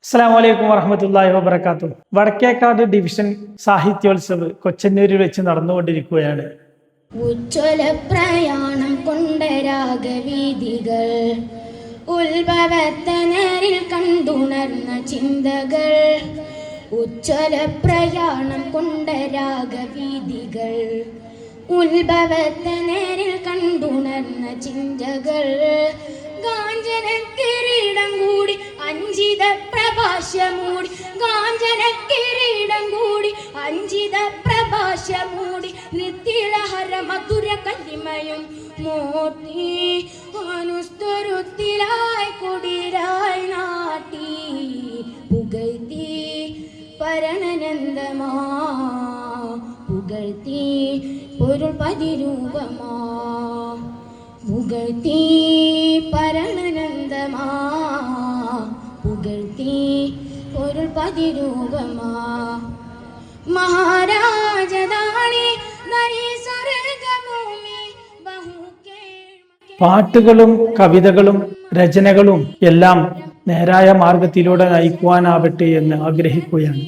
അസ്സലാമു അലൈക്കും വറഹ്മത്തുള്ളാഹി വബറകാതുഹു. വടക്കേക്കാട് ഡിവിഷൻ സാഹിത്യോത്സവ് കൊച്ചന്നൂരിൽ വെച്ച് നടന്നുകൊണ്ടിരിക്കുകയാണ്. ഉജ്ജ്വല പ്രയാണം കൊണ്ട രാഗവീതികൾ, ഉത്ഭവത്തനരിൽ കണ്ടുണർന്ന ചിന്തകൾ. ഉജ്ജ്വല പ്രയാണം കൊണ്ട രാഗവീതികൾ, ഉത്ഭവത്തനരിൽ കണ്ടുണർന്ന ചിന്തകൾ. ഗാഞ്ചന കിരീടം കൂടി അഞ്ചിത പ്രഭാഷമൂടി, ഗാഞ്ചന കിരീടം കൂടി അഞ്ചിത പ്രഭാഷമൂടി, നിത്യലഹര മധുര കല്ലിമയും മോട്ടി അനുസ്തുരുത്തിലായി കുടിരായി നാട്ടി പുകഴ്ത്തി പരണനന്ദമാ, പുകഴ്ത്തി പൊരുൾ പതിരൂപമാ, പുകഴ്ത്തി പരണനന്ദമാ, പുകഴ്ത്തി പൊരുൾ പതിരൂപമാ. മഹാരാജധാനി പാട്ടുകളും കവിതകളും രചനകളും എല്ലാം നേരായ മാർഗത്തിലൂടെ നയിക്കുവാനാവട്ടെ എന്ന് ആഗ്രഹിക്കുകയാണ്.